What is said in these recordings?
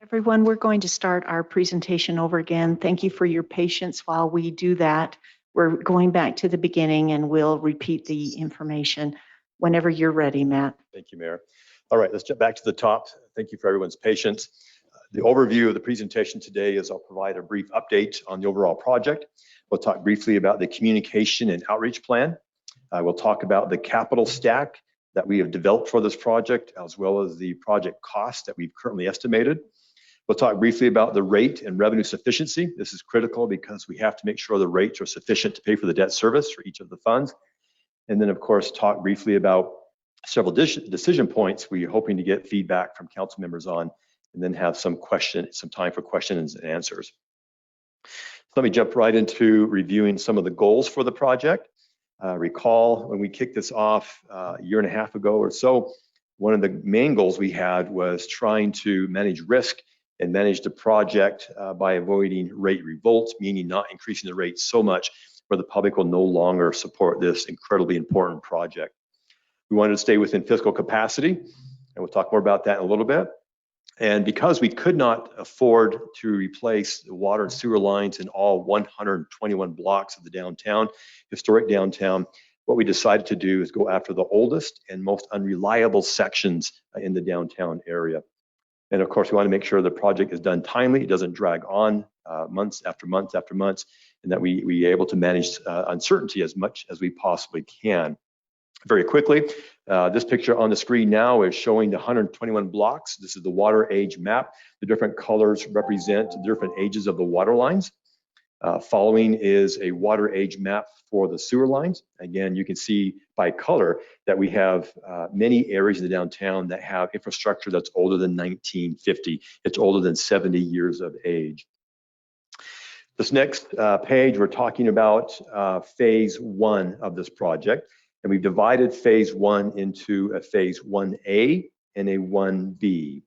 Everyone, we're going to start our presentation over again. Thank you for your patience while we do that. We're going back to the beginning and we'll repeat the information whenever you're ready, Matt. Thank you, Mayor. All right, let's jump back to the top. Thank you for everyone's patience. The overview of the presentation today is I'll provide a brief update on the overall project. We'll talk briefly about the communication and outreach plan. We'll talk about the capital stack that we have developed for this project, as well as the project cost that we've currently estimated. We'll talk briefly about the rate and revenue sufficiency. This is critical because we have to make sure the rates are sufficient to pay for the debt service for each of the funds. And then, of course, talk briefly about several decision points we're hoping to get feedback from council members on, and then have some time for questions and answers. So let me jump right into reviewing some of the goals for the project. Recall when we kicked this off a year and a half ago or so, one of the main goals we had was trying to manage risk and manage the project by avoiding rate revolts, meaning not increasing the rate so much where the public will no longer support this incredibly important project. We wanted to stay within fiscal capacity, and we'll talk more about that in a little bit. And because we could not afford to replace the water and sewer lines in all 121 blocks of the downtown, historic downtown, what we decided to do is go after the oldest and most unreliable sections in the downtown area. And of course, we want to make sure the project is done timely, it doesn't drag on months after months after months, and that we are able to manage uncertainty as much as we possibly can. Very quickly, this picture on the screen now is showing the 121 blocks. This is the water age map. The different colors represent the different ages of the water lines. Following is a water age map for the sewer lines. Again, you can see by color that we have many areas in the downtown that have infrastructure that's older than 1950. It's older than 70 years of age. This next page, we're talking about phase 1 of this project. And we've divided phase 1 into a phase 1A and a 1B.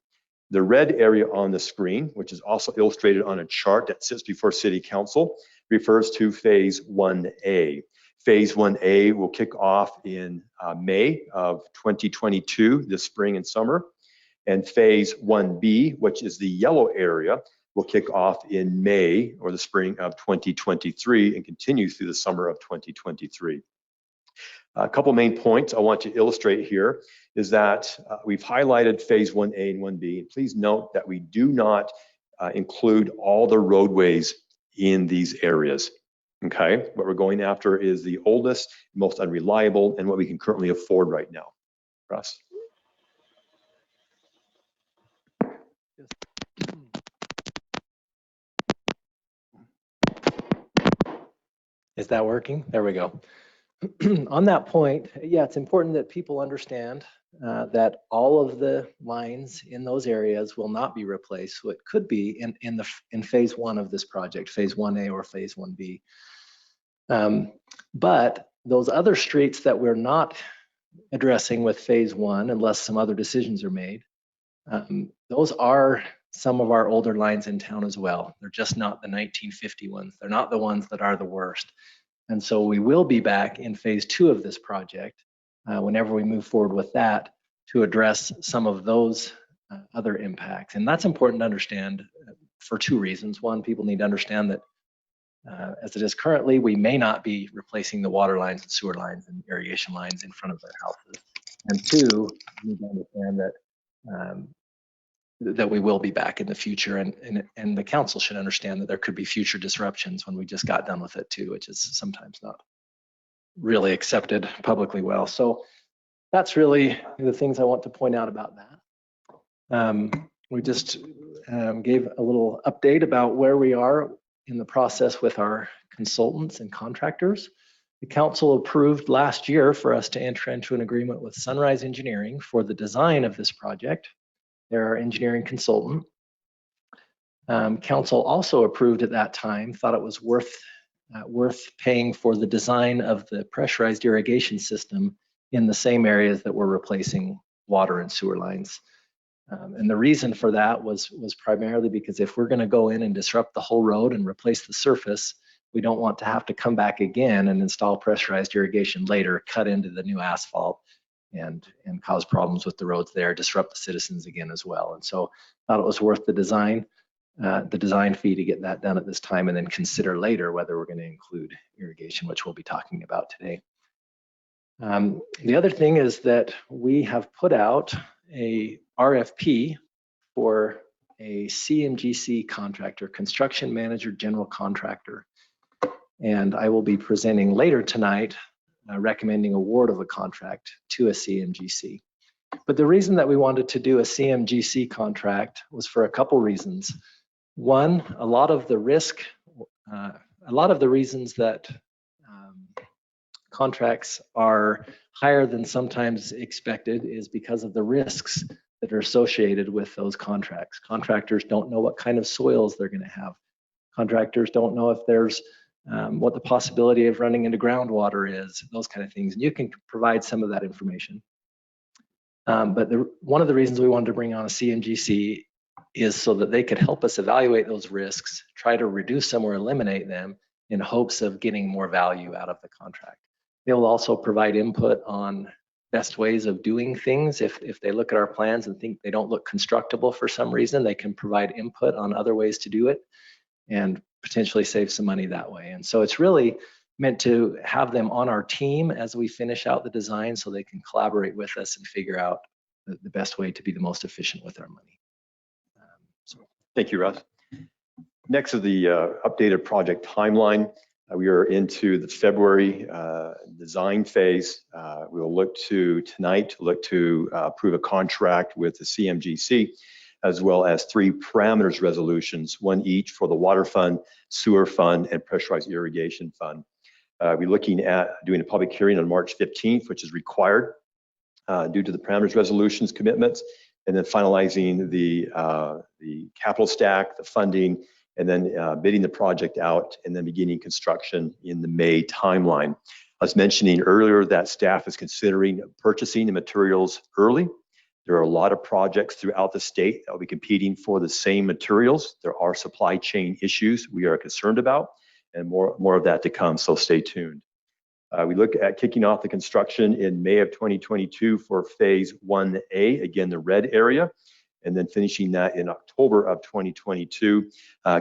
The red area on the screen, which is also illustrated on a chart that sits before City Council, refers to phase 1A. Phase 1A will kick off in May of 2022, this spring and summer. And phase 1B, which is the yellow area, will kick off in May or the spring of 2023 and continue through the summer of 2023. A couple main points I want to illustrate here is that we've highlighted phase 1A and 1B. And please note that we do not include all the roadways in these areas. Okay, what we're going after is the oldest, most unreliable, and what we can currently afford right now. Russ. Is that working? There we go. On that point, yeah, it's important that people understand that all of the lines in those areas will not be replaced. So it could be in phase 1 of this project, phase 1A or phase 1B. But those other streets that we're not addressing with phase 1, unless some other decisions are made, those are some of our older lines in town as well. They're just not the 1950 ones. They're not the ones that are the worst. And so we will be back in phase 2 of this project whenever we move forward with that to address some of those other impacts. And that's important to understand for 2 reasons. One, people need to understand that as it is currently, we may not be replacing the water lines and sewer lines and irrigation lines in front of their houses. And 2, we need to understand that that we will be back in the future, and the council should understand that there could be future disruptions when we just got done with it too, which is sometimes not really accepted publicly well. So that's really the things I want to point out about that. We just gave a little update about where we are in the process with our consultants and contractors. The council approved last year for us to enter into an agreement with Sunrise Engineering for the design of this project. They're our engineering consultant. Council also approved at that time, thought it was worth paying for the design of the pressurized irrigation system in the same areas that we're replacing water and sewer lines. And the reason for that was primarily because if we're going to go in and disrupt the whole road and replace the surface, we don't want to have to come back again and install pressurized irrigation later, cut into the new asphalt, and cause problems with the roads there, disrupt the citizens again as well. And so I thought it was worth the design fee to get that done at this time, and then consider later whether we're going to include irrigation, which we'll be talking about today. The other thing is that we have put out a RFP for a CMGC contractor, construction manager, general contractor. And I will be presenting later tonight, recommending award of a contract to a CMGC. But the reason that we wanted to do a CMGC contract was for a couple reasons. One, a lot of the reasons that contracts are higher than sometimes expected is because of the risks that are associated with those contracts. Contractors don't know what kind of soils they're going to have. Contractors don't know if there's what the possibility of running into groundwater is, those kind of things. And you can provide some of that information. But one of the reasons we wanted to bring on a CMGC is so that they could help us evaluate those risks, try to reduce them or eliminate them in hopes of getting more value out of the contract. They will also provide input on best ways of doing things. If they look at our plans and think they don't look constructible for some reason, they can provide input on other ways to do it and potentially save some money that way. And so it's really meant to have them on our team as we finish out the design so they can collaborate with us and figure out the best way to be the most efficient with our money. Thank you, Russ. Next is the updated project timeline. We are into the February design phase. We will look to approve a contract with the CMGC, as well as 3 parameters resolutions, one each for the water fund, sewer fund, and pressurized irrigation fund. We're looking at doing a public hearing on March 15th, which is required due to the parameters resolutions commitments, and then finalizing the capital stack, the funding, and then bidding the project out, and then beginning construction in the May timeline. I was mentioning earlier that staff is considering purchasing the materials early. There are a lot of projects throughout the state that will be competing for the same materials. There are supply chain issues we are concerned about, and more of that to come, so stay tuned. We look at kicking off the construction in May of 2022 for phase 1A, again, the red area, and then finishing that in October of 2022,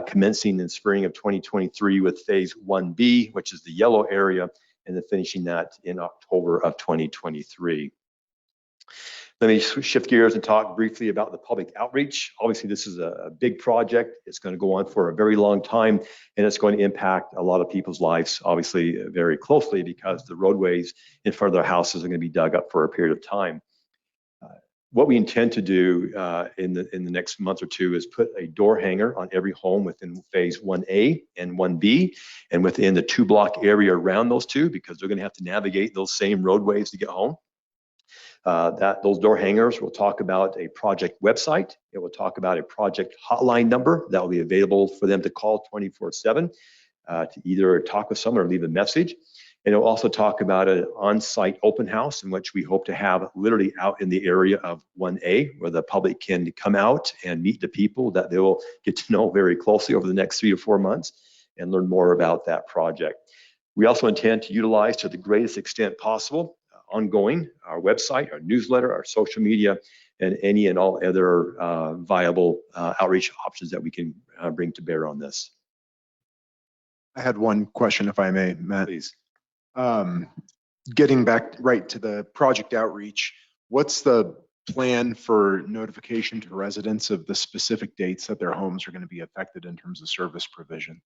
commencing in spring of 2023 with phase 1B, which is the yellow area, and then finishing that in October of 2023. Let me shift gears and talk briefly about the public outreach. Obviously, this is a big project. It's going to go on for a very long time, and it's going to impact a lot of people's lives, obviously, very closely, because the roadways in front of their houses are going to be dug up for a period of time. What we intend to do in the next month or two is put a door hanger on every home within phase 1A and 1B, and within the 2-block area around those two, because they're going to have to navigate those same roadways to get home. Those door hangers will talk about a project website. It will talk about a project hotline number that will be available for them to call 24/7 to either talk with someone or leave a message. And it will also talk about an on-site open house, in which we hope to have literally out in the area of 1A, where the public can come out and meet the people that they will get to know very closely over the next 3 to 4 months and learn more about that project. We also intend to utilize, to the greatest extent possible, ongoing, our website, our newsletter, our social media, and any and all other viable outreach options that we can bring to bear on this. I had one question, if I may, Matt. Please. Getting back right to the project outreach, what's the plan for notification to residents of the specific dates that their homes are going to be affected in terms of service provision?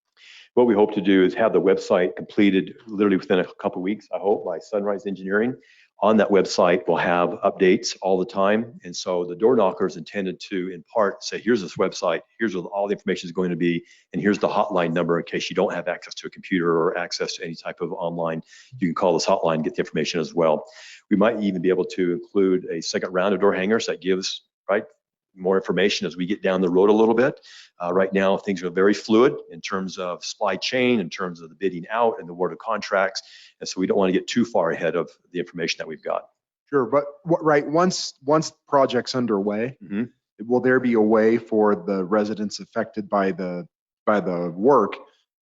What we hope to do is have the website completed literally within a couple of weeks, I hope, by Sunrise Engineering. On that website, we'll have updates all the time. And so the door knocker is intended to, in part, say, here's this website, here's what all the information is going to be, and here's the hotline number in case you don't have access to a computer or access to any type of online. You can call this hotline and get the information as well. We might even be able to include a second round of door hangers that gives, more information as we get down the road a little bit. Right now, things are very fluid in terms of supply chain, in terms of the bidding out and the award of contracts. And so we don't want to get too far ahead of the information that we've got. Sure, but once the project's underway, will there be a way for the residents affected by the work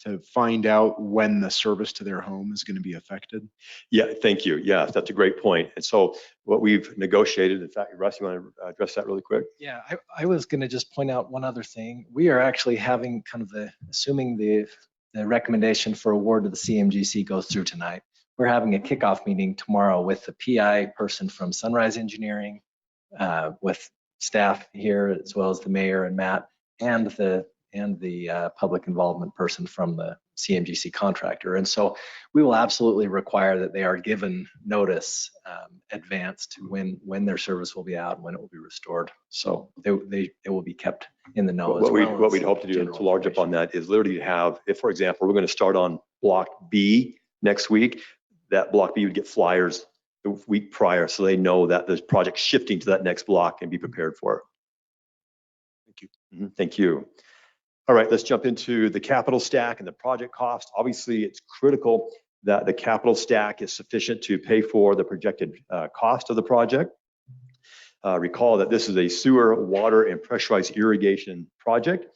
to find out when the service to their home is going to be affected? Yeah, thank you. Yeah, that's a great point. And so what we've negotiated, in fact, Russ, you want to address that really quick? Yeah, I was going to just point out one other thing. We are actually having kind of assuming the recommendation for award to the CMGC goes through tonight. We're having a kickoff meeting tomorrow with the PI person from Sunrise Engineering, with staff here, as well as the mayor and Matt, and the public involvement person from the CMGC contractor. And so we will absolutely require that they are given notice advance to when their service will be out, when it will be restored. So they will be kept in the know. What we'd hope to do to large up on that is literally have, if, for example, we're going to start on block B next week, that block B would get flyers the week prior, so they know that the project's shifting to that next block and be prepared for it. Thank you. Thank you. All right, let's jump into the capital stack and the project cost. Obviously, it's critical that the capital stack is sufficient to pay for the projected cost of the project. Recall that this is a sewer, water, and pressurized irrigation project.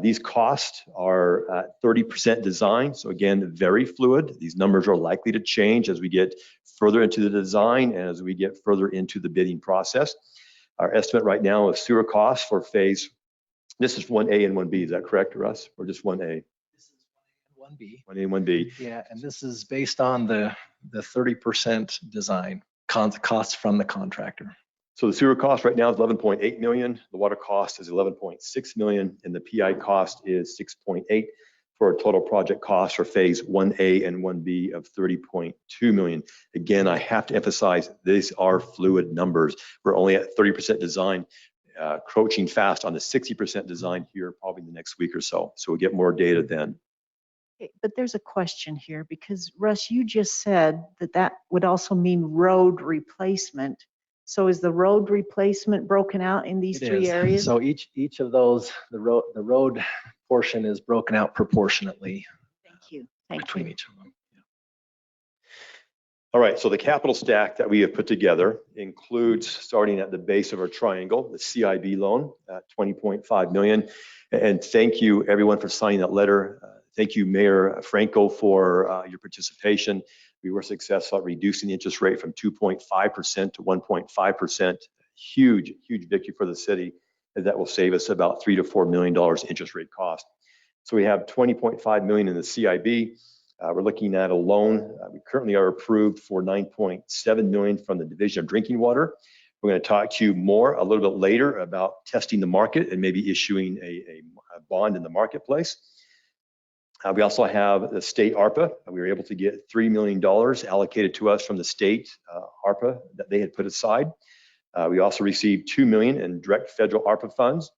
These costs are at 30% design. So again, very fluid. These numbers are likely to change as we get further into the design and as we get further into the bidding process. Our estimate right now of sewer costs for phase, this is 1A and 1B, is that correct, Russ? Or just 1A? This is 1A 1A and 1B. Yeah, and this is based on the 30% design costs from the contractor. So the sewer cost right now is 11.8 million. The water cost is 11.6 million, and the PI cost is 6.8 for a total project cost for phase 1A and 1B of 30.2 million. Again, I have to emphasize these are fluid numbers. We're only at 30% design, crouching fast on the 60% design here probably the next week or so. So we'll get more data then. Okay, but there's a question here because Russ, you just said that would also mean road replacement. So is the road replacement broken out in these three areas? So each of those, the road portion is broken out proportionately. Thank you. Thank between you. each of them. Yeah. All right, so the capital stack that we have put together includes starting at the base of our triangle, the CIB loan at 20.5 million. And thank you everyone for signing that letter. Thank you, Mayor Franco, for your participation. We were successful at reducing the interest rate from 2.5% to 1.5%. Huge, huge victory for the city. And that will save us about $3 to $4 million interest rate cost. So we have 20.5 million in the CIB. We're looking at a loan. We currently are approved for 9.7 million from the Division of Drinking Water. We're going to talk to you more a little bit later about testing the market and maybe issuing a bond in the marketplace. We also have the state ARPA. We were able to get $3 million allocated to us from the state ARPA that they had put aside. We also received $2 million in direct federal ARPA funds.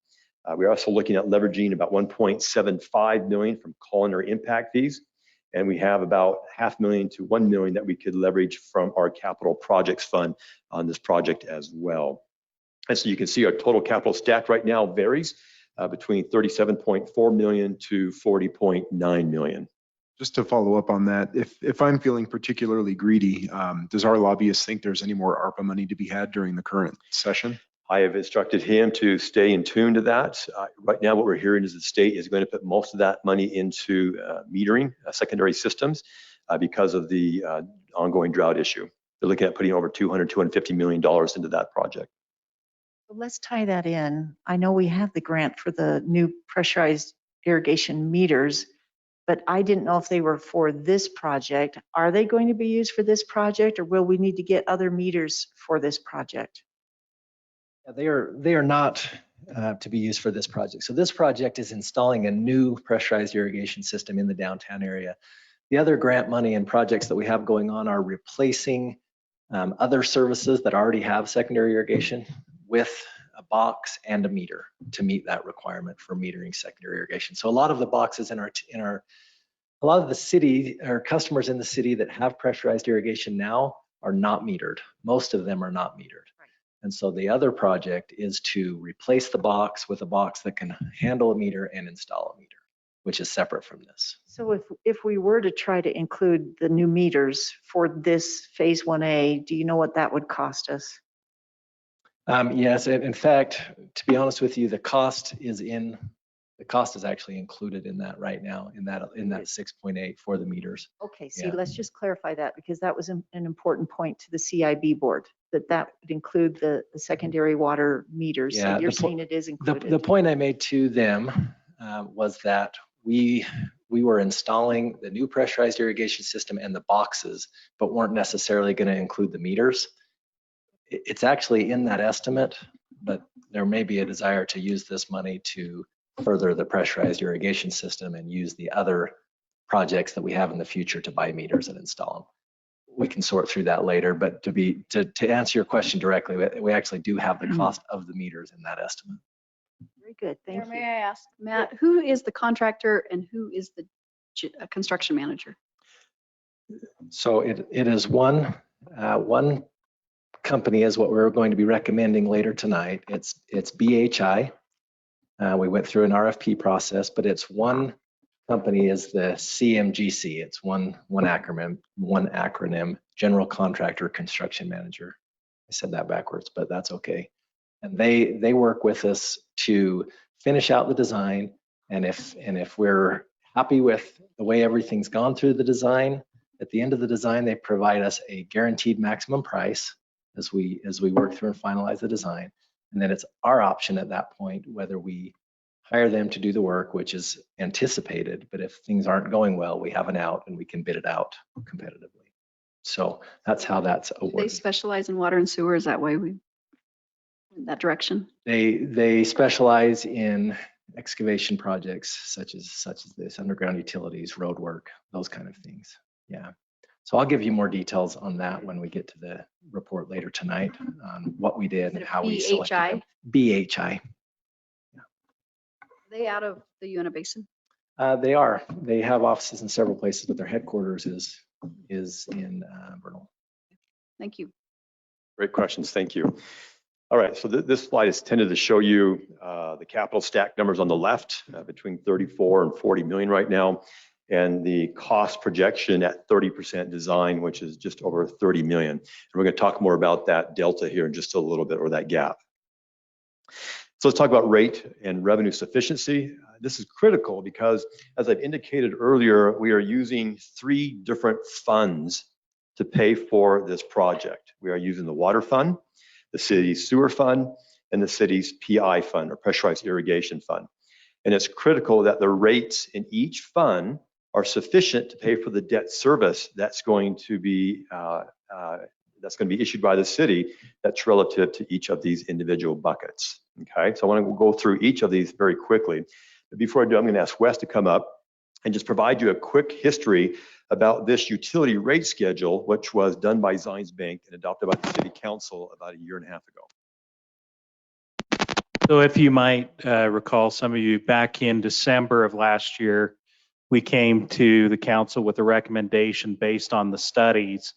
We're also looking at leveraging about 1.75 million from culinary impact fees. And we have about $500,000 to $1 million that we could leverage from our capital projects fund on this project as well. And so you can see our total capital stack right now varies between 37.4 million to 40.9 million. Just to follow up on that, if I'm feeling particularly greedy, does our lobbyist think there's any more ARPA money to be had during the current session? I have instructed him to stay in tune to that. Right now, what we're hearing is the state is going to put most of that money into metering secondary systems because of the ongoing drought issue. They're looking at putting over $250 million into that project. Let's tie that in. I know we have the grant for the new pressurized irrigation meters, but I didn't know if they were for this project. Are they going to be used for this project, or will we need to get other meters for this project? They are not to be used for this project. So this project is installing a new pressurized irrigation system in the downtown area. The other grant money and projects that we have going on are replacing other services that already have secondary irrigation with a box and a meter to meet that requirement for metering secondary irrigation. So a lot of the boxes a lot of the city or customers in the city that have pressurized irrigation now are not metered. Most of them are not metered. And so the other project is to replace the box with a box that can handle a meter and install a meter, which is separate from this. So if we were to try to include the new meters for this phase 1A, do you know what that would cost us? Yes, in fact, to be honest with you, the cost is in The cost is actually included in that right now, in that 6.8 for the meters. Okay, see, Yeah. let's just clarify that because that was an important point to the CIB board, that would include the secondary water meters. Yeah, So you're saying it is The included. point I made to them was that we were installing the new pressurized irrigation system and the boxes, but weren't necessarily going to include the meters. It's actually in that estimate, but there may be a desire to use this money to further the pressurized irrigation system and use the other projects that we have in the future to buy meters and install them. We can sort through that later, but to answer your question directly, we actually do have the cost of the meters in that estimate. Very good, thank May you. I ask, Matt, who is the contractor and who is the construction manager? So it is one company is what we're going to be recommending later tonight. It's BHI. We went through an RFP process, but it's one company is the CMGC. It's one acronym, General Contractor Construction Manager. I said that backwards, but that's okay. And they work with us to finish out the design. And if we're happy with the way everything's gone through the design, at the end of the design, they provide us a guaranteed maximum price as we work through and finalize the design. And then it's our option at that point whether we hire them to do the work, which is anticipated. But if things aren't going well, we have an out and we can bid it out competitively. So that's how that's Do they awarded. specialize in water and sewer? Is that why we in that direction? They specialize in excavation projects such as this, underground utilities, road work, those kind of things. Yeah. So I'll give you more details on that when we get to the report later tonight on what we did and how we selected them. BHI. Are they out of the Uinta Basin? They are. They have offices in several places, but their headquarters is in Vernal. Thank you. Great questions. Thank you. All right. So this slide is intended to show you the capital stack numbers on the left between 34 and 40 million right now, and the cost projection at 30% design, which is just over 30 million. And we're going to talk more about that delta here in just a little bit, or that gap. So let's talk about rate and revenue sufficiency. This is critical because, as I've indicated earlier, we are using 3 different funds to pay for this project. We are using the water fund, the city's sewer fund, and the city's PI fund, or pressurized irrigation fund. And it's critical that the rates in each fund are sufficient to pay for the debt service that's going to be issued by the city that's relative to each of these individual buckets. Okay, so I want to go through each of these very quickly. But before I do, I'm going to ask Wes to come up and just provide you a quick history about this utility rate schedule, which was done by Zions Bank and adopted by the city council about 1.5 years ago. So if you might recall, some of you, back in December of last year, we came to the council with a recommendation based on the studies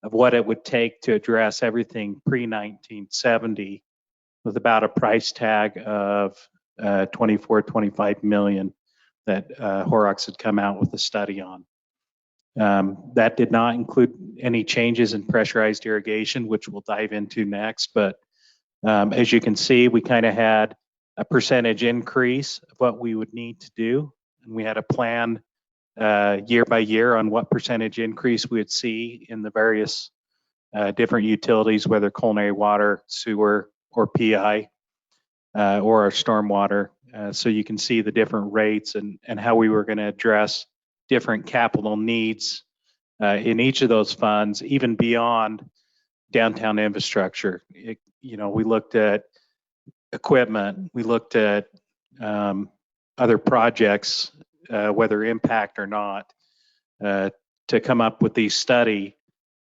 of what it would take to address everything pre-1970 with about a price tag of 25 million that Horrocks had come out with a study on. That did not include any changes in pressurized irrigation, which we'll dive into next. But as you can see, we kind of had a percentage increase of what we would need to do. And we had a plan year by year on what percentage increase we would see in the various different utilities, whether culinary water, sewer, or PI, or our stormwater. So you can see the different rates and how we were going to address different capital needs in each of those funds, even beyond downtown infrastructure. We looked at equipment, we looked at other projects, whether impact or not, to come up with the study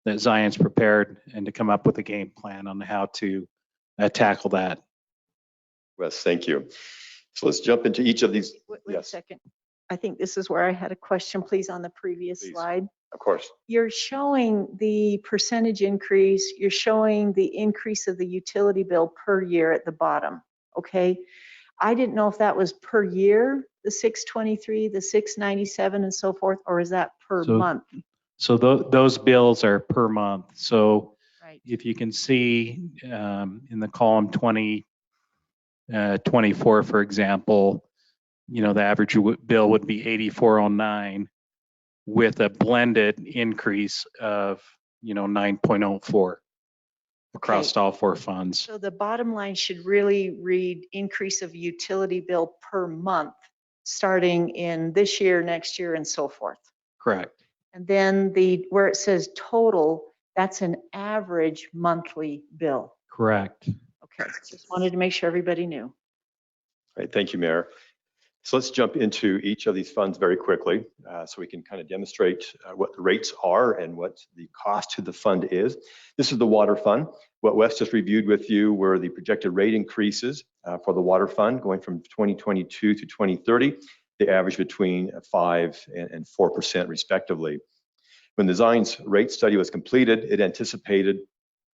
that Zion's prepared and to come up with a game plan on how to tackle that. Wes, thank you. So let's jump into each of these. Wait a Yes, second. I think this is where I had a question, please, on the previous Please. slide. of course. You're showing the percentage increase, you're showing the increase of the utility bill per year at the bottom, okay? I didn't know if that was per year, the 623, the 697 and so forth, or is that per So- month? So those bills are per month. So Right. if you can see in the column 2024, for example, the average bill would be 8409 with a blended increase of, 9.04 across all four funds. So the bottom line should really read increase of utility bill per month, starting in this year, next year, and so forth. Correct. And then where it says total, that's an average monthly bill. Correct. Okay, just wanted to make sure everybody knew. All right, thank you, Mayor. So let's jump into each of these funds very quickly so we can kind of demonstrate what the rates are and what the cost to the fund is. This is the water fund. What Wes just reviewed with you were the projected rate increases for the water fund going from 2022 to 2030. They average between 5 and 4% respectively. When the Zines rate study was completed, it anticipated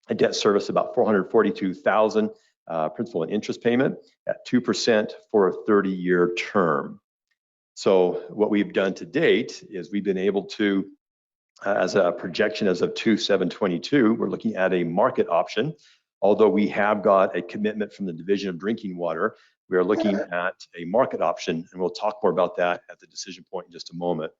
a debt service about $442,000 principal and interest payment at 2% for a 30-year term. So what we've done to date is we've been able to, as a projection as of 2/7/22, we're looking at a market option. Although we have got a commitment from the Division of Drinking Water, we are looking at a market option, and we'll talk more about that at the decision point in just a moment.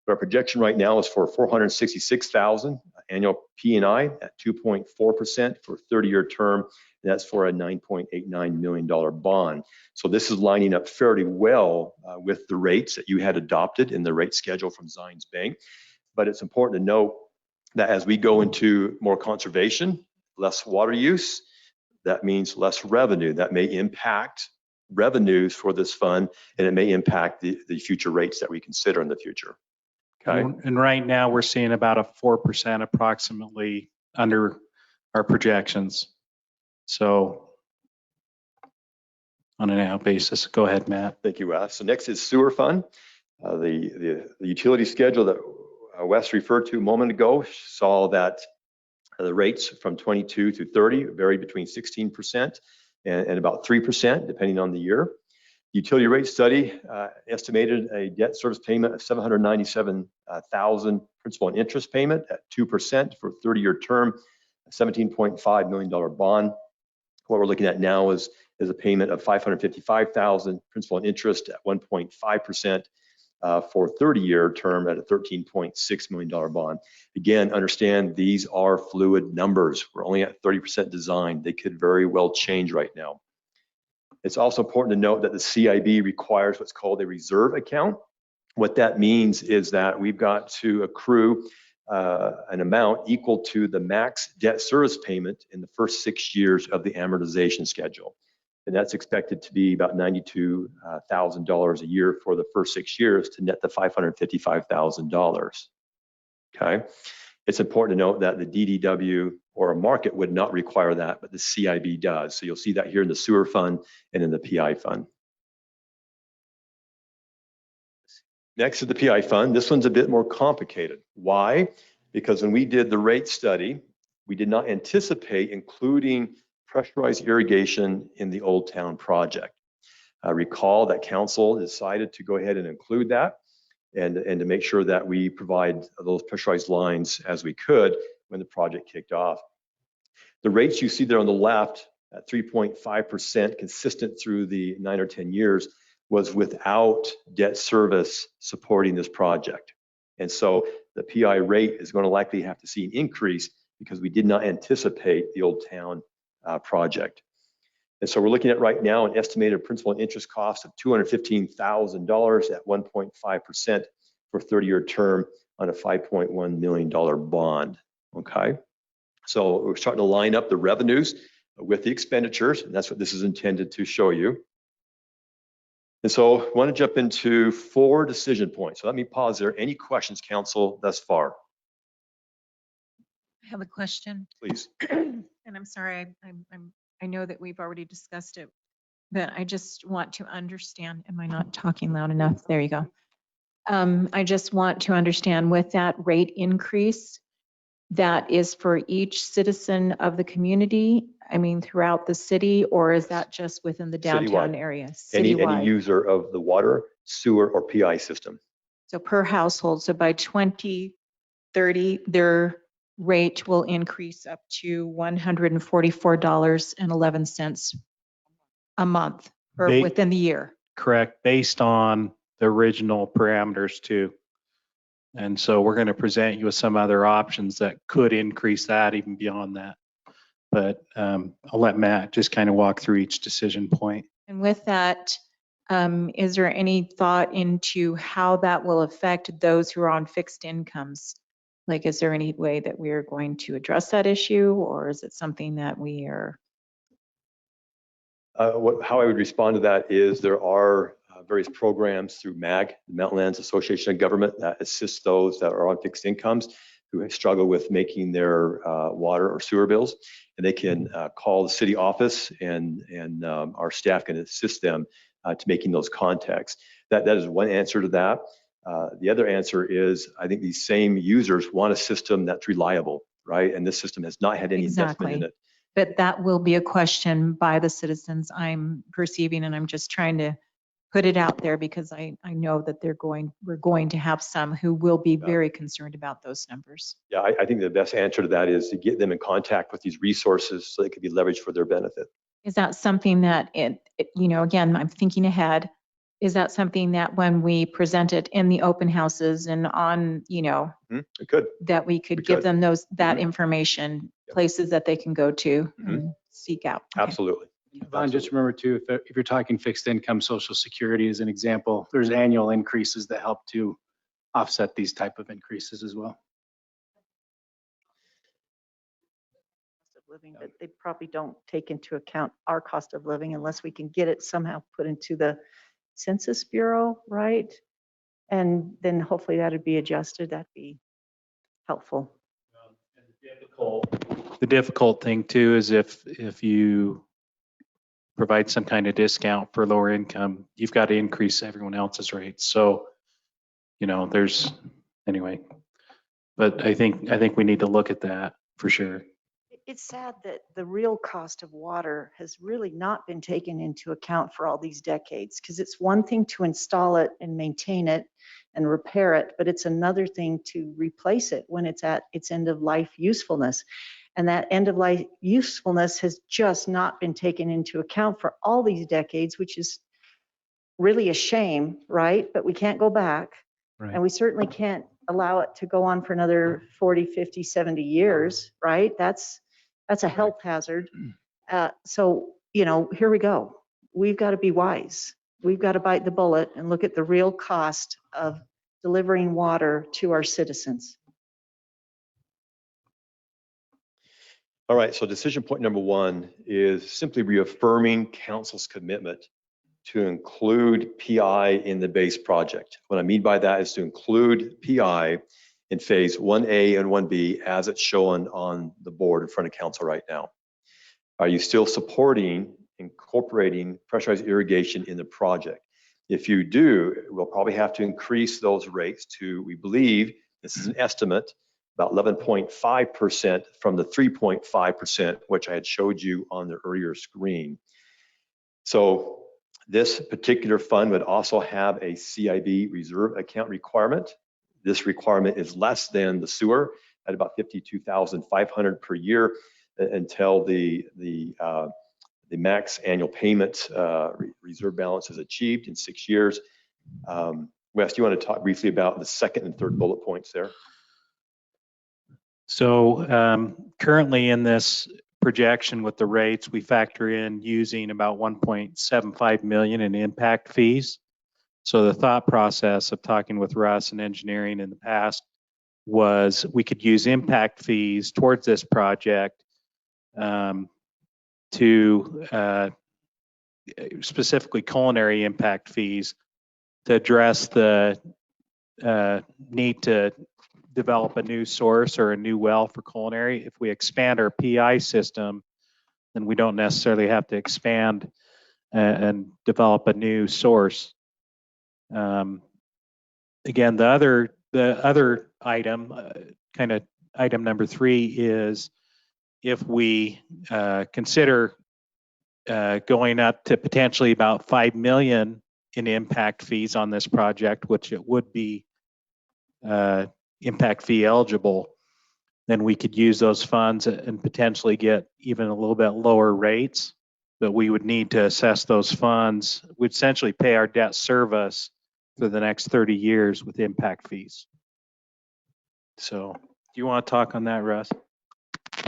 But our projection right now is for $466,000 annual P&I at 2.4% for a 30-year term. And that's for a $9.89 million bond. So this is lining up fairly well with the rates that you had adopted in the rate schedule from Zines Bank. But it's important to note that as we go into more conservation, less water use, that means less revenue. That may impact revenues for this fund, and it may impact the future rates that we consider in the future. Okay. And right now we're seeing about a 4% approximately under our projections. So on an annual basis, go ahead, Matt. Thank you, Wes. So next is sewer fund. The utility schedule that Wes referred to a moment ago saw that the rates from 22 to 30 vary between 16% and about 3%, depending on the year. Utility rate study estimated a debt service payment of $797,000 principal and interest payment at 2% for a 30-year term, a $17.5 million bond. What we're looking at now is a payment of $555,000 principal and interest at 1.5% for a 30-year term at a $13.6 million bond. Again, understand these are fluid numbers. We're only at 30% design. They could very well change right now. It's also important to note that the CIB requires what's called a reserve account. What that means is that we've got to accrue an amount equal to the max debt service payment in the first 6 years of the amortization schedule. And that's expected to be about $92,000 a year for the first 6 years to net the $555,000. Okay. It's important to note that the DDW or a market would not require that, but the CIB does. So you'll see that here in the sewer fund and in the PI fund. Next is the PI fund. This one's a bit more complicated. Why? Because when we did the rate study, we did not anticipate including pressurized irrigation in the Old Town project. Recall that council decided to go ahead and include that and to make sure that we provide those pressurized lines as we could when the project kicked off. The rates you see there on the left at 3.5% consistent through the 9 or 10 years was without debt service supporting this project. And so the PI rate is going to likely have to see an increase because we did not anticipate the Old Town project. And so we're looking at right now an estimated principal and interest cost of $215,000 at 1.5% for a 30-year term on a $5.1 million bond. Okay. So we're starting to line up the revenues with the expenditures, and that's what this is intended to show you. And so I want to jump into 4 decision points. So let me pause there. Any questions, council, thus far? I have a question. Please. And I'm sorry, I know that we've already discussed it, but I just want to understand, am I not talking loud enough? There you go. I just want to understand with that rate increase, that is for each citizen of the community, I mean, throughout the city, or is that just within the downtown Citywide. area? Any Citywide. user of the water, sewer, or PI system. So per household, so by 2030, their rate will increase up to $144.11 a month or They- within the year. correct based on the original parameters too. And so we're going to present you with some other options that could increase that even beyond that. But I'll let Matt just kind of walk through each decision point. And with that, is there any thought into how that will affect those who are on fixed incomes? Like, is there any way that we are going to address that issue, or is it something that we are? How I would respond to that is there are various programs through MAG, the Mountain Lands Association of Government, that assist those that are on fixed incomes who struggle with making their water or sewer bills. And they can call the city office, and our staff can assist them to making those contacts. That is one answer to that. The other answer is, I think these same users want a system that's reliable, right? And this system has not had any investment in it. But that will be a question by the citizens I'm perceiving, and I'm just trying to put it out there because I know that we're going to have some who will be very concerned about those numbers. Yeah, I think the best answer to that is to get them in contact with these resources so they can be leveraged for their benefit. Is that something that again, I'm thinking ahead. Is that something that when we present it in the open houses and on, It could. that we could We give could. them that Mhm. information, Yep. places that they can go to Mhm. and seek out? Okay. Absolutely. Vaughn, just remember too, if you're talking fixed income, Social Security as an example, there's annual increases that help to offset these type of increases as well. Cost of living, but they probably don't take into account our cost of living unless we can get it somehow put into the Census Bureau, right? And then hopefully that'd be adjusted. That'd be helpful. The difficult thing too is if you provide some kind of discount for lower income, you've got to increase everyone else's rates. So, there's anyway. But I think we need to look at that for sure. It's sad that the real cost of water has really not been taken into account for all these decades, because it's one thing to install it and maintain it and repair it, but it's another thing to replace it when it's at its end of life usefulness. And that end of life usefulness has just not been taken into account for all these decades, which is really a shame, right? But we can't go back. Right. And we certainly can't allow it to go on for another 40, 50, 70 years, right? That's a health hazard. So, here we go. We've got to be wise. We've got to bite the bullet and look at the real cost of delivering water to our citizens. All right, so decision point number one is simply reaffirming council's commitment to include PI in the base project. What I mean by that is to include PI in phase 1A and 1B as it's shown on the board in front of council right now. Are you still supporting incorporating pressurized irrigation in the project? If you do, we'll probably have to increase those rates to, we believe, this is an estimate, about 11.5% from the 3.5%, which I had showed you on the earlier screen. So this particular fund would also have a CIB reserve account requirement. This requirement is less than the sewer at about $52,500 per year until the max annual payment reserve balance is achieved in 6 years. Wes, do you want to talk briefly about the second and third bullet points there? So currently in this projection with the rates, we factor in using about 1.75 million in impact fees. So the thought process of talking with Russ and engineering in the past was we could use impact fees towards this project to specifically culinary impact fees to address the need to develop a new source or a new well for culinary. If we expand our PI system, then we don't necessarily have to expand and develop a new source. Again, the other item, kind of item number 3, is if we consider going up to potentially about 5 million in impact fees on this project, which it would be impact fee eligible, then we could use those funds and potentially get even a little bit lower rates but we would need to assess those funds. We'd essentially pay our debt service for the next 30 years with impact fees. So do you want to talk on that, Russ?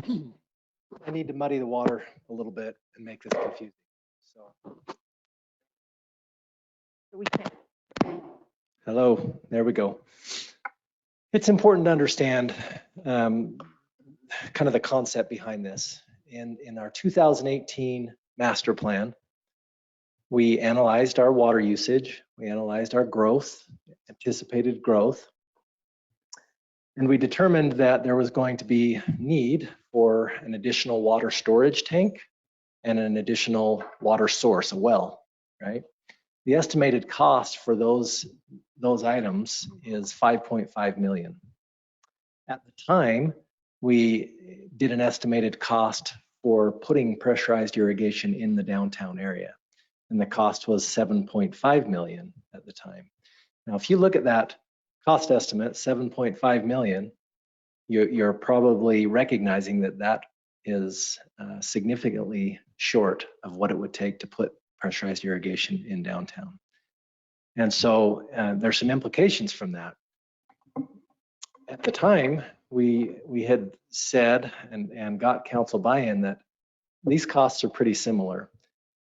I need to muddy the water a little bit and make this confusing. So, We can't. hello, there we go. It's important to understand kind of the concept behind this. In our 2018 master plan, we analyzed our water usage, we analyzed our growth, anticipated growth, and we determined that there was going to be need for an additional water storage tank and an additional water source, a well, right? The estimated cost for those items is 5.5 million. At the time, we did an estimated cost for putting pressurized irrigation in the downtown area, and the cost was 7.5 million at the time. Now, if you look at that cost estimate, 7.5 million, you're probably recognizing that that is significantly short of what it would take to put pressurized irrigation in downtown. And so there's some implications from that. At the time, we had said and got council buy-in that these costs are pretty similar.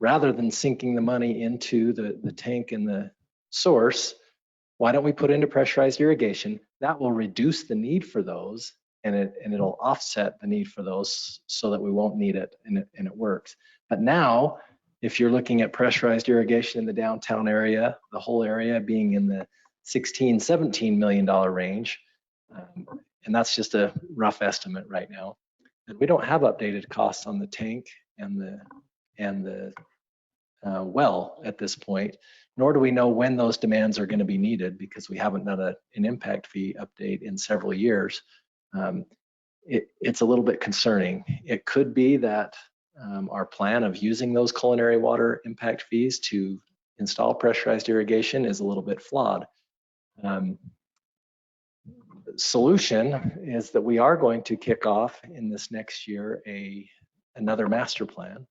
Rather than sinking the money into the tank and the source, why don't we put into pressurized irrigation? That will reduce the need for those, and it'll offset the need for those so that we won't need it, and it works. But now, if you're looking at pressurized irrigation in the downtown area, the whole area being in the $16-17 million range, and that's just a rough estimate right now. And we don't have updated costs on the tank and the well at this point, nor do we know when those demands are going to be needed because we haven't done an impact fee update in several years. It's a little bit concerning. It could be that our plan of using those culinary water impact fees to install pressurized irrigation is a little bit flawed. Solution is that we are going to kick off in this next year another master plan,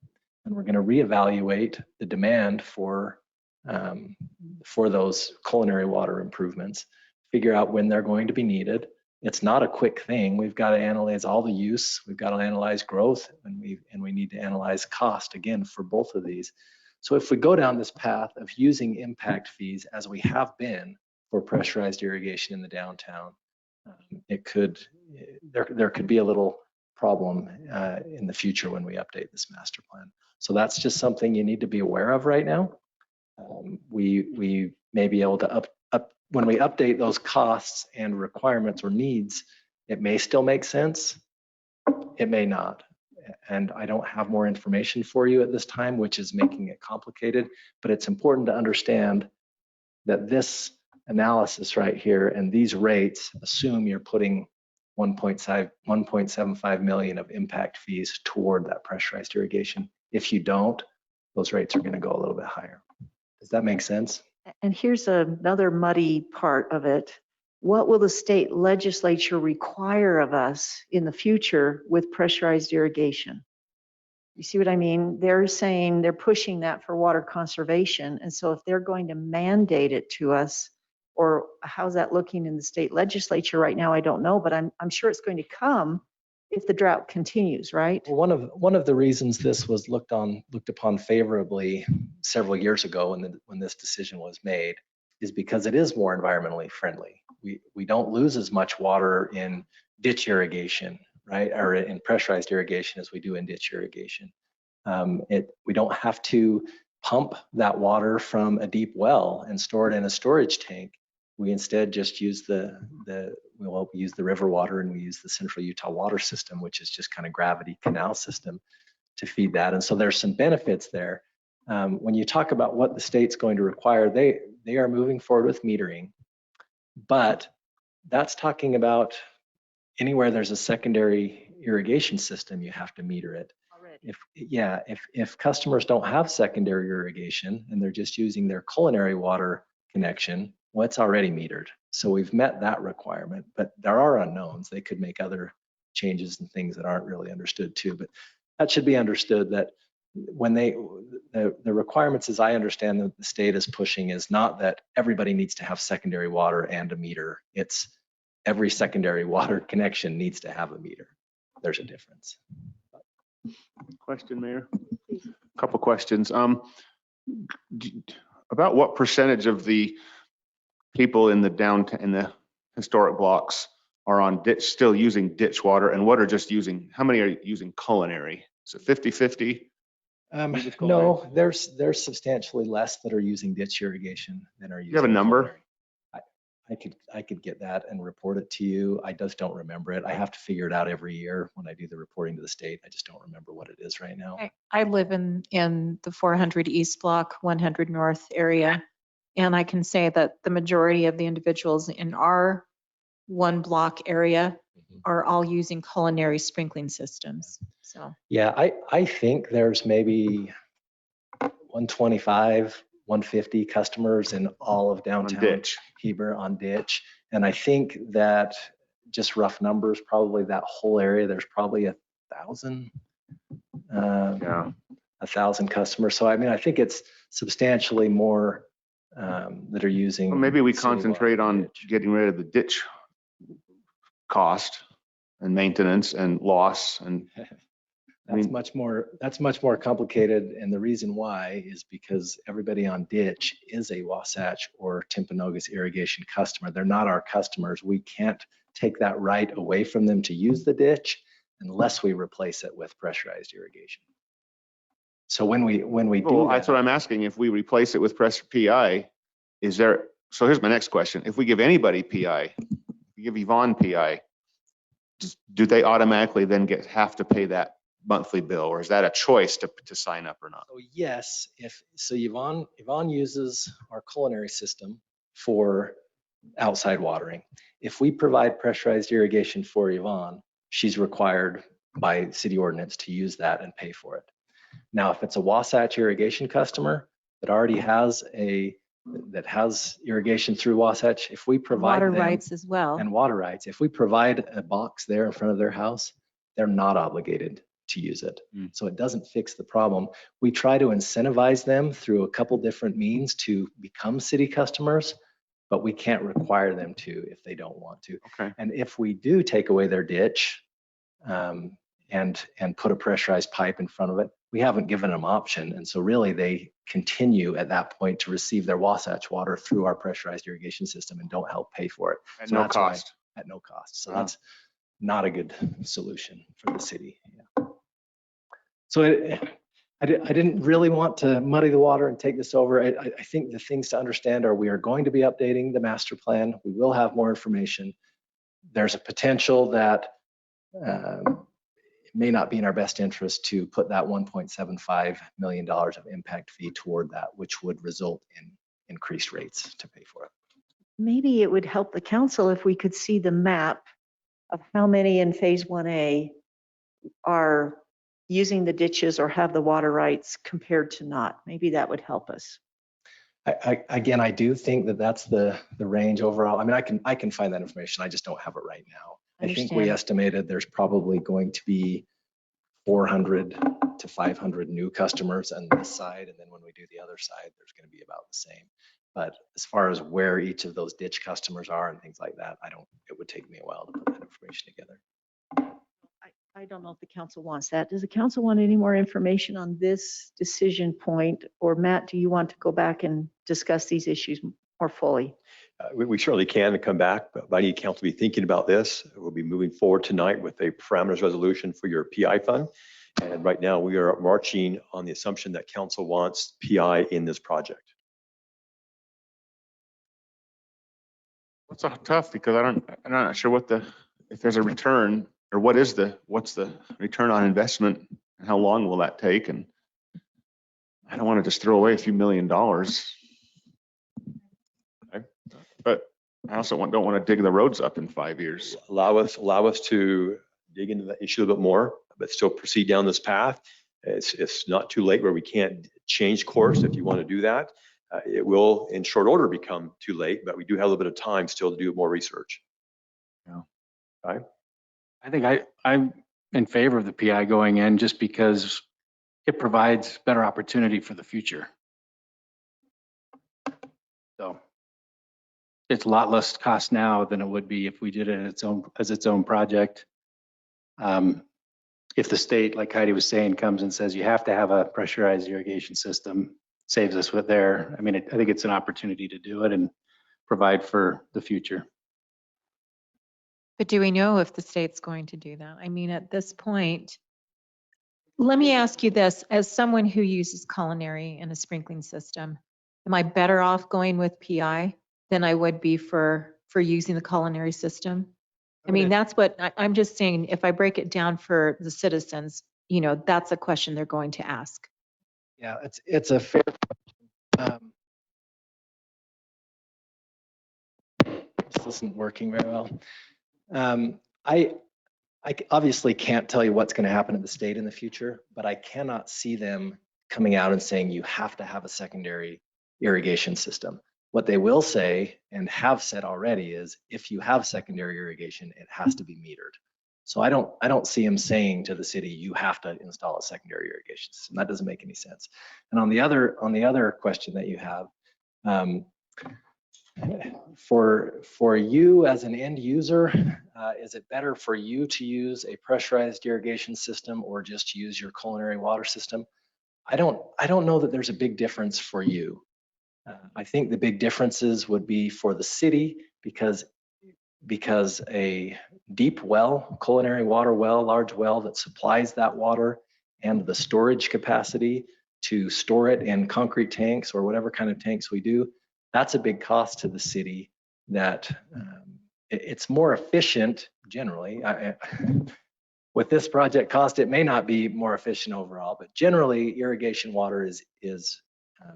and we're going to reevaluate the demand for those culinary water improvements, figure out when they're going to be needed. It's not a quick thing. We've got to analyze all the use, we've got to analyze growth, and we need to analyze cost again for both of these. So if we go down this path of using impact fees as we have been for pressurized irrigation in the downtown, there could be a little problem in the future when we update this master plan. So that's just something you need to be aware of right now. We may be able to when we update those costs and requirements or needs, it may still make sense, it may not. And I don't have more information for you at this time, which is making it complicated, but it's important to understand that this analysis right here and these rates assume you're putting 1.75 million of impact fees toward that pressurized irrigation. If you don't, those rates are going to go a little bit higher. Does that make sense? And here's another muddy part of it. What will the state legislature require of us in the future with pressurized irrigation? You see what I mean? They're saying they're pushing that for water conservation. And so if they're going to mandate it to us, or how's that looking in the state legislature right now, I don't know, but I'm sure it's going to come if the drought continues, right? Well, one of the reasons this was looked upon favorably several years ago when this decision was made is because it is more environmentally friendly. We don't lose as much water in ditch irrigation, right, or in pressurized irrigation as we do in ditch irrigation. We don't have to pump that water from a deep well and store it in a storage tank. We instead just use we use the river water, and we use the Central Utah water system, which is just kind of gravity canal system to feed that. And so there's some benefits there. When you talk about what the state's going to require, they are moving forward with metering, but that's talking about anywhere there's a secondary irrigation system, you have to meter it. If customers don't have secondary irrigation and they're just using their culinary water connection, well, it's already metered. So we've met that requirement, but there are unknowns. They could make other changes and things that aren't really understood too, but that should be understood that when the requirements, as I understand that the state is pushing, is not that everybody needs to have secondary water and a meter. It's every secondary water connection needs to have a meter. There's a difference. Question, Mayor. Couple questions. About what percentage of the people in the downtown, in the historic blocks are on ditch, still using ditch water, and what are just using, how many are using culinary? Is it 50-50? No, there's substantially less that are using ditch irrigation than are using. You have a number? culinary. I could get that and report it to you. I just don't remember it. I have to figure it out every year when I do the reporting to the state. I just don't remember what it is right now. I live in the 400 East Block, 100 North area. And I can say that the majority of the individuals in our one block area are all using culinary sprinkling systems. So Yeah, I think there's maybe 125, 150 customers in all of downtown ditch. Heber on ditch. And I think that, just rough numbers, probably that whole area, there's probably 1,000. Yeah. 1,000 customers. So I mean, I think it's substantially more that are using. Well, maybe we city water concentrate than on ditch. getting rid of the ditch cost and maintenance and loss and That's much more complicated. And the reason why is because everybody on ditch is a Wasatch or Timpanogos irrigation customer. They're not our customers. We can't take that right away from them to use the ditch unless we replace it with pressurized irrigation. So when we do well, that, that's what I'm asking. If we replace it with pressure PI, is there, so here's my next question. If we give anybody PI, we give Yvonne PI, do they automatically then have to pay that monthly bill, or is that a choice to sign up or not? So yes, Yvonne uses our culinary system for outside watering. If we provide pressurized irrigation for Yvonne, she's required by city ordinance to use that and pay for it. Now, if it's a Wasatch irrigation customer that already has irrigation through Wasatch, if we provide water them rights as well. and water rights, if we provide a box there in front of their house, they're not obligated to use it. So it doesn't fix the problem. We try to incentivize them through a couple different means to become city customers, but we can't require them to if they don't want to. Okay. And if we do take away their ditch and put a pressurized pipe in front of it, we haven't given them option. And so really they continue at that point to receive their Wasatch water through our pressurized irrigation system and don't help pay for it. At So no that's why- cost. At no cost. So Wow. that's not a good solution for the city. Yeah. So I didn't really want to muddy the water and take this over. I think the things to understand are we are going to be updating the master plan. We will have more information. There's a potential that it may not be in our best interest to put that $1.75 million of impact fee toward that, which would result in increased rates to pay for it. Maybe it would help the council if we could see the map of how many in phase 1A are using the ditches or have the water rights compared to not. Maybe that would help us. Again, I do think that that's the range overall. I mean, I can find that information. I just don't have it right now. I think we Understand. estimated there's probably going to be 400 to 500 new customers on this side. And then when we do the other side, there's going to be about the same. But as far as where each of those ditch customers are and things like that, it would take me a while to put that information together. I don't know if the council wants that. Does the council want any more information on this decision point? Or Matt, do you want to go back and discuss these issues more fully? We certainly can come back, but I need council to be thinking about this. We'll be moving forward tonight with a parameters resolution for your PI fund. And right now we are marching on the assumption that council wants PI in this project. What's so tough, because I'm not sure if there's a return, or what's the return on investment and how long will that take? And I don't want to just throw away a few $1 million. Okay. But I also don't want to dig the roads up in 5 years. Allow us to dig into that issue a bit more, but still proceed down this path. It's not too late where we can't change course if you want to do that. It will in short order become too late, but we do have a little bit of time still to do more research. Yeah. Okay. I think I'm in favor of the PI going in just because it provides better opportunity for the future. So it's a lot less cost now than it would be if we did it as its own project. If the state, like Heidi was saying, comes and says you have to have a pressurized irrigation system, saves us with I think it's an opportunity to do it and provide for the future. But do we know if the state's going to do that? I mean, at this point, let me ask you this, as someone who uses culinary in a sprinkling system, am I better off going with PI than I would be for using the culinary system? I mean, that's what I'm just saying, if I break it down for the citizens, you know, that's a question they're going to ask. Yeah, it's a fair question. This isn't working very well. I obviously can't tell you what's going to happen at the state in the future, but I cannot see them coming out and saying you have to have a secondary irrigation system. What they will say and have said already is if you have secondary irrigation, it has to be metered. So I don't see them saying to the city you have to install a secondary irrigation system. That doesn't make any sense. And on the other question that you have, for you as an end user, is it better for you to use a pressurized irrigation system or just use your culinary water system? I don't know that there's a big difference for you. I think the big differences would be for the city because a deep well, culinary water well, large well that supplies that water and the storage capacity to store it in concrete tanks or whatever kind of tanks we do, that's a big cost to the city that it's more efficient generally. With this project cost, it may not be more efficient overall, but generally irrigation water is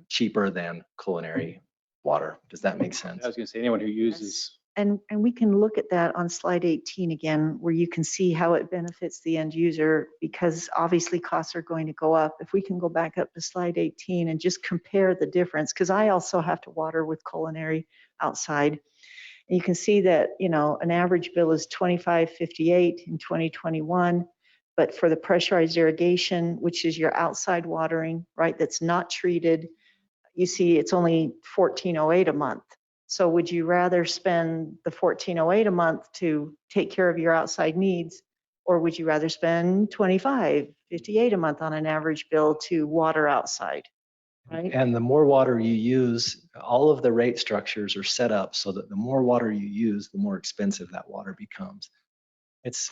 cheaper than culinary water. Does that make sense? I was going to say anyone who uses. And we can look at that on slide 18 again, where you can see how it benefits the end user, because obviously costs are going to go up. If we can go back up to slide 18 and just compare the difference, because I also have to water with culinary outside. And you can see that, you know, an average bill is $25.58 in 2021. But for the pressurized irrigation, which is your outside watering, right, that's not treated, you see it's only $14.08 a month. So would you rather spend the $14.08 a month to take care of your outside needs, or would you rather spend $25.58 a month on an average bill to water outside? Right? And the more water you use, all of the rate structures are set up so that the more water you use, the more expensive that water becomes. It's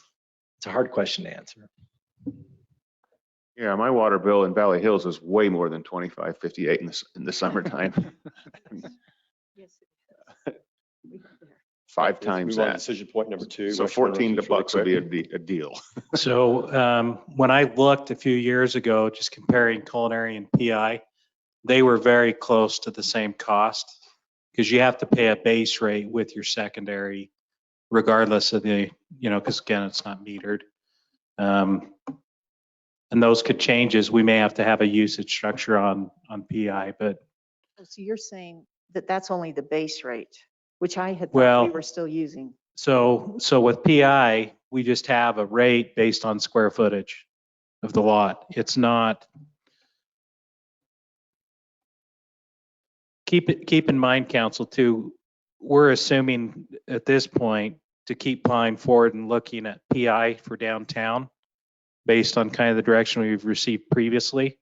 a hard question to answer. Yeah, my water bill in Valley Hills is way more than $25.58 in the summertime. Yes. 5 Let's times move on to that. decision point number 2. So Western 14 Roads, bucks would really be quick. a deal. So when I looked a few years ago, just comparing culinary and PI, they were very close to the same cost because you have to pay a base rate with your secondary, regardless of the, you know, because again, it's not metered. And those could change as we may have to have a usage structure on PI, but So you're saying that that's only the base rate, which I had thought Well- we were still using. so with PI, we just have a rate based on square footage of the lot. It's not. Keep in mind, council, too, we're assuming at this point to keep plying forward and looking at PI for downtown based on kind of the direction we've received previously.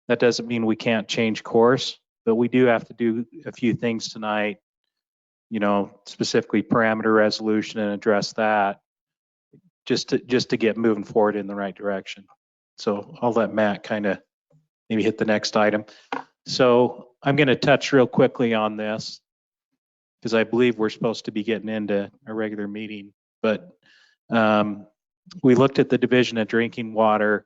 That doesn't mean we can't change course, but we do have to do a few things tonight, you know, specifically parameter resolution and address that just to get moving forward in the right direction. So I'll let Matt kind of maybe hit the next item. So I'm going to touch real quickly on this because I believe we're supposed to be getting into a regular meeting, but we looked at the division of drinking water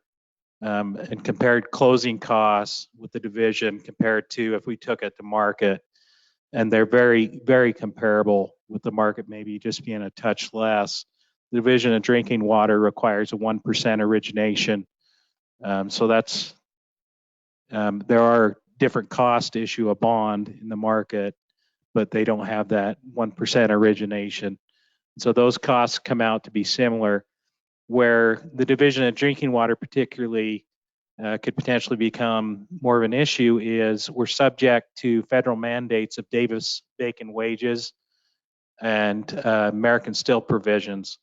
and compared closing costs with the division compared to if we took it to market. And they're very, very comparable with the market, maybe just being a touch less. The division of drinking water requires a 1% origination. So that's, there are different costs to issue a bond in the market, but they don't have that 1% origination. So those costs come out to be similar, where the division of drinking water particularly could potentially become more of an issue is we're subject to federal mandates of Davis-Bacon wages and American Steel provisions.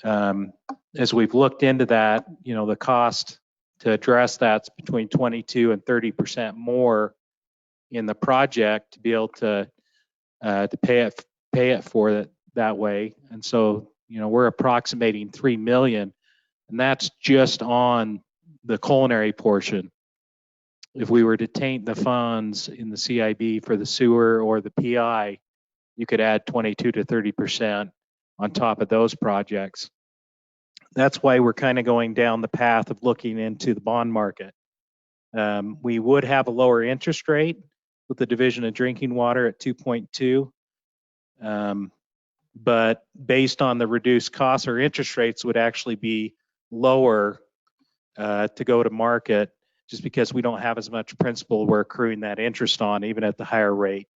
As we've looked into that, the cost to address that's between 22 and 30% more in the project to be able to pay it for it that way. And so, we're approximating 3 million, and that's just on the culinary portion. If we were to taint the funds in the CIB for the sewer or the PI, you could add 22 to 30% on top of those projects. That's why we're kind of going down the path of looking into the bond market. We would have a lower interest rate with the Division of Drinking Water at 2.2. But based on the reduced costs, our interest rates would actually be lower to go to market, just because we don't have as much principal we're accruing that interest on, even at the higher rate.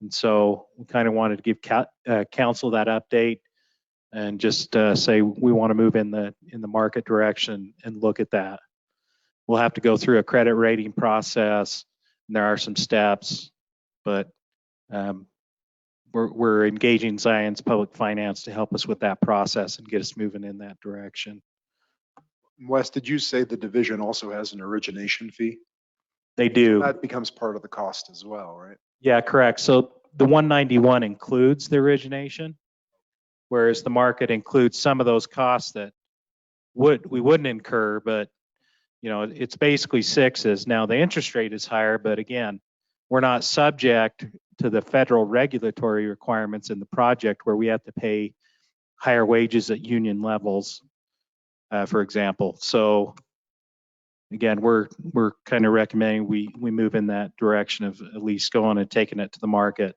And so we kind of wanted to give council that update and just say we want to move in the market direction and look at that. We'll have to go through a credit rating process, and there are some steps, but we're engaging Zion's Public Finance to help us with that process and get us moving in that direction. Wes, did you say the division also has an origination fee? They do. That becomes part of the cost as well, right? Yeah, correct. So the 191 includes the origination, whereas the market includes some of those costs that we wouldn't incur, but it's basically sixes. Now the interest rate is higher, but again, we're not subject to the federal regulatory requirements in the project where we have to pay higher wages at union levels, for example. So again, we're kind of recommending we move in that direction of at least going and taking it to the market.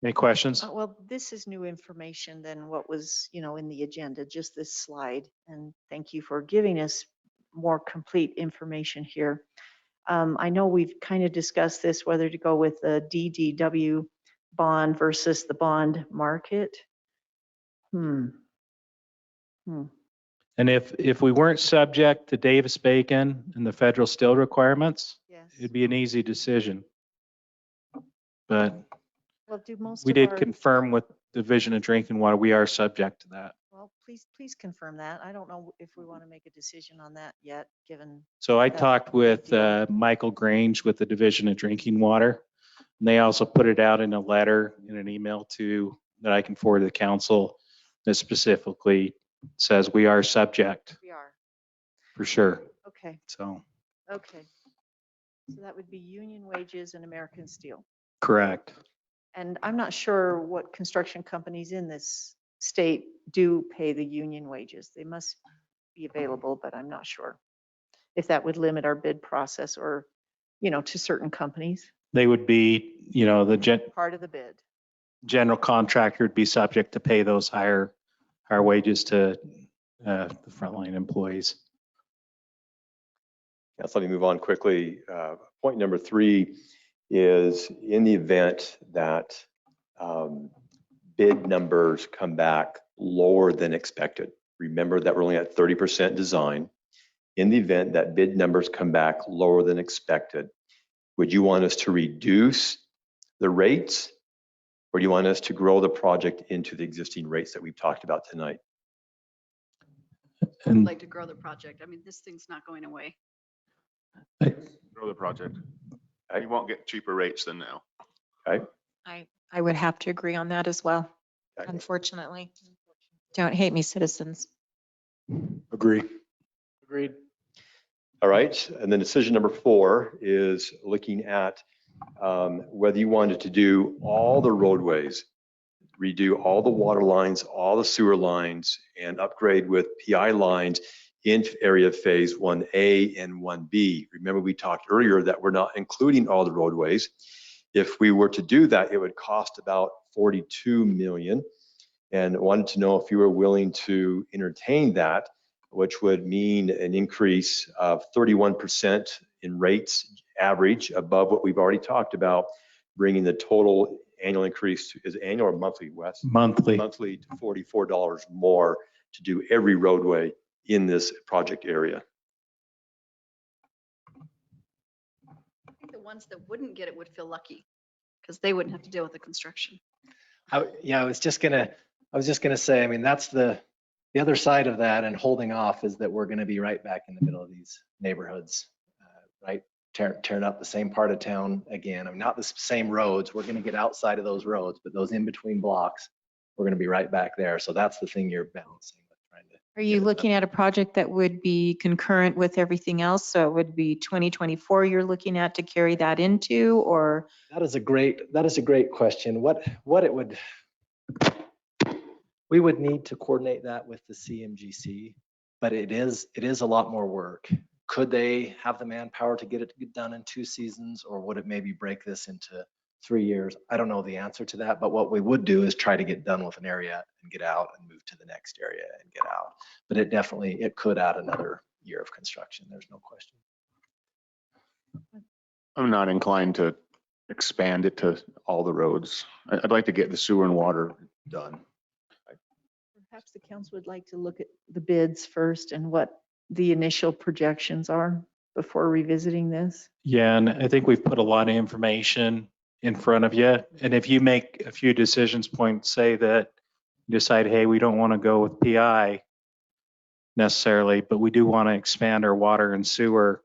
Any questions? Well, this is new information than what was, in the agenda, just this slide. And thank you for giving us more complete information here. I know we've kind of discussed this, whether to go with the DDW bond versus the bond market. And if we weren't subject to Davis-Bacon and the federal steel requirements, yes. it'd be an easy decision. But Well, do most we of did our, confirm with Division of Drinking Water, we are subject to that. well, please confirm that. I don't know if we want to make a decision on that yet, given. So I that talked with deal. Michael Grange with the Division of Drinking Water. And they also put it out in a letter, in an email that I can forward to the council that specifically says we are subject We are. for sure. Okay. So Okay. So that would be union wages and American Steel. correct. And I'm not sure what construction companies in this state do pay the union wages. They must be available, but I'm not sure if that would limit our bid process or, to certain companies. They would be, the Part of the bid. general contractor would be subject to pay those higher wages to the frontline employees. Yeah, so let me move on quickly. Point number 3 is in the event that bid numbers come back lower than expected. Remember that we're only at 30% design. In the event that bid numbers come back lower than expected, would you want us to reduce the rates, or do you want us to grow the project into the existing rates that we've talked about tonight? I'd like to grow the project. I mean, this thing's not going away. Grow the project. You won't get cheaper rates than now. Okay. I would have to agree on that as well, Okay. unfortunately. Don't hate me, citizens. Agree. Agreed. All right, and then decision number 4 is looking at whether you wanted to do all the roadways, redo all the water lines, all the sewer lines, and upgrade with PI lines in area phase 1A and 1B. Remember, we talked earlier that we're not including all the roadways. If we were to do that, it would cost about 42 million, and wanted to know if you were willing to entertain that, which would mean an increase of 31% in rates average above what we've already talked about, bringing the total annual increase to, is it annual or monthly, Wes? Monthly. Monthly to $44 more to do every roadway in this project area. I think the ones that wouldn't get it would feel lucky because they wouldn't have to deal with the construction. Yeah, I was just gonna say, I mean, that's the other side of that, and holding off is that we're gonna be right back in the middle of these neighborhoods, right? Tearing up the same part of town again. I mean, not the same roads. We're gonna get outside of those roads, but those in between blocks, we're gonna be right back there. So that's the thing you're balancing with trying to. Are you looking at a project that would be concurrent with everything else? So it would be 2024 you're looking at to carry that into, or? That is a great question. We would need to coordinate that with the CMGC, but it is a lot more work. Could they have the manpower to get it done in 2 seasons, or would it maybe break this into 3 years? I don't know the answer to that, but what we would do is try to get done with an area and get out and move to the next area and get out. But it could add another year of construction. There's no question. I'm not inclined to expand it to all the roads. I'd like to get the sewer and water done. Perhaps the council would like to look at the bids first and what the initial projections are before revisiting this. Yeah, and I think we've put a lot of information in front of you. And if you make a few decisions point, say that you decide, hey, we don't want to go with PI necessarily, but we do want to expand our water and sewer.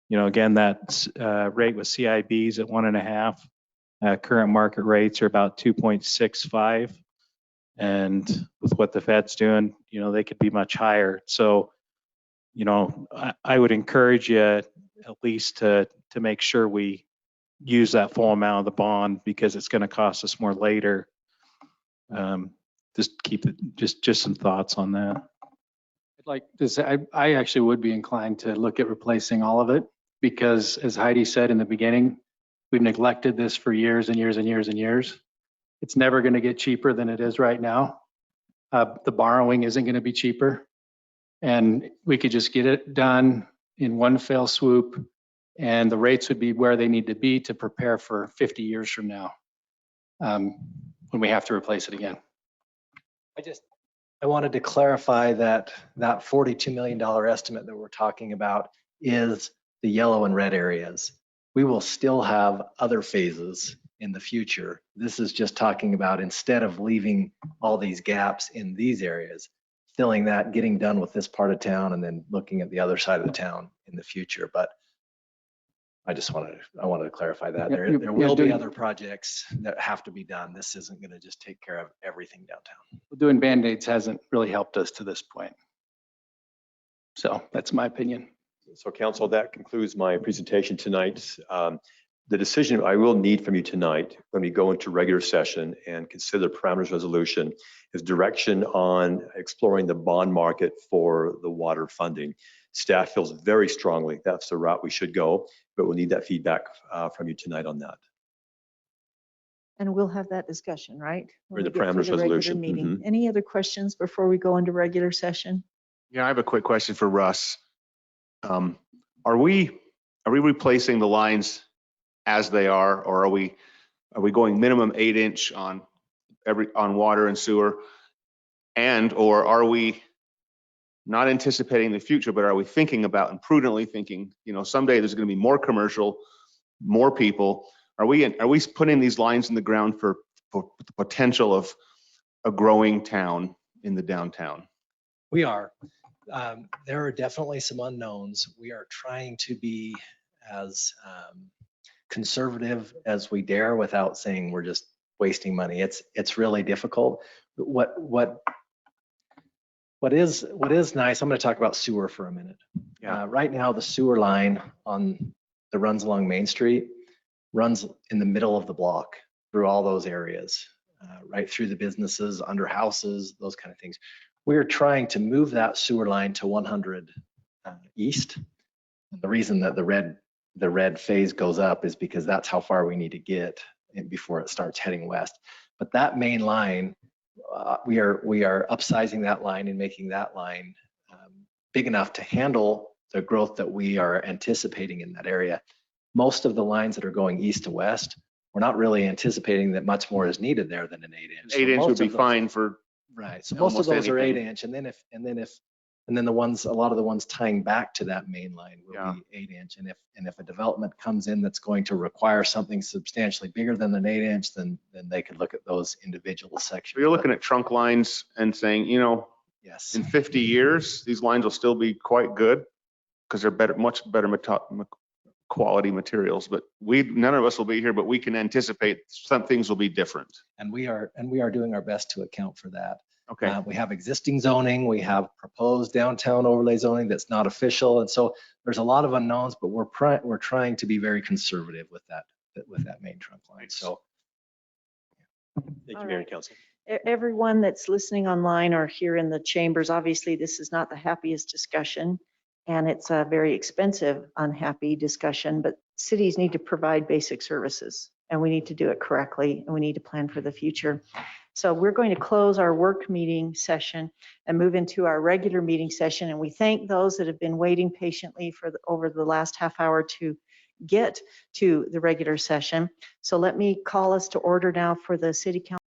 You know, again, that rate with CIBs at 1.5. Current market rates are about 2.65. And with what the Fed's doing, you know, they could be much higher. So, you know, I would encourage you at least to make sure we use that full amount of the bond, because it's going to cost us more later. Just keep it, just some thoughts on that. I'd like to say, I actually would be inclined to look at replacing all of it, because as Heidi said in the beginning, we've neglected this for years and years and years and years. It's never going to get cheaper than it is right now. The borrowing isn't going to be cheaper. And we could just get it done in one fell swoop, and the rates would be where they need to be to prepare for 50 years from now, when we have to replace it again. I wanted to clarify that $42 million estimate that we're talking about is the yellow and red areas. We will still have other phases in the future. This is just talking about, instead of leaving all these gaps in these areas, filling that, getting done with this part of town, and then looking at the other side of the town in the future. But I wanted to clarify that. There will be other projects that have to be done. This isn't going to just take care of everything downtown. Doing Band-Aids hasn't really helped us to this point. So that's my opinion. So council, that concludes my presentation tonight. The decision I will need from you tonight when we go into regular session and consider the parameters resolution is direction on exploring the bond market for the water funding. Staff feels very strongly that's the route we should go, but we'll need that feedback from you tonight on that. And we'll have that discussion, right? For the When we get to parameters regular resolution. meeting. Any other questions before we go into regular session? Yeah, I have a quick question for Russ. Are we replacing the lines as they are, or are we going minimum 8-inch on water and sewer? And or are we not anticipating the future, but are we thinking about and prudently thinking, you know, someday there's going to be more commercial, more people. Are we putting these lines in the ground for the potential of a growing town in the downtown? We are. There are definitely some unknowns. We are trying to be as conservative as we dare without saying we're just wasting money. It's really difficult. What is nice, I'm going to talk about sewer for a minute. Yeah. Right now, the sewer line that runs along Main Street runs in the middle of the block through all those areas, right through the businesses, under houses, those kind of things. We're trying to move that sewer line to 100 east. The reason that the red phase goes up is because that's how far we need to get before it starts heading west. But that main line, we are upsizing that line and making that line big enough to handle the growth that we are anticipating in that area. Most of the lines that are going east to west, we're not really anticipating that much more is needed there than an 8-inch. 8-inch would be fine for. Right. So most of those are 8-inch, and then if And then a lot of the ones tying back to that main line will Yeah. be 8-inch. And if a development comes in that's going to require something substantially bigger than an 8-inch, then they could look at those individual sections. So you're looking at trunk lines and saying, Yes. in 50 years, these lines will still be quite good because they're better, much better quality materials. But none of us will be here, but we can anticipate some things will be different. And we are doing our best to account for that. Okay. We have existing zoning, we have proposed downtown overlay zoning that's not official. And so there's a lot of unknowns, but we're trying to be very conservative with that main trunk line. So Thank All you, Mayor right. and Council. Everyone that's listening online or here in the chambers, obviously this is not the happiest discussion and it's a very expensive, unhappy discussion, but cities need to provide basic services and we need to do it correctly and we need to plan for the future. So we're going to close our work meeting session and move into our regular meeting session. And we thank those that have been waiting patiently over the last half hour to get to the regular session. So let me call us to order now for the City Council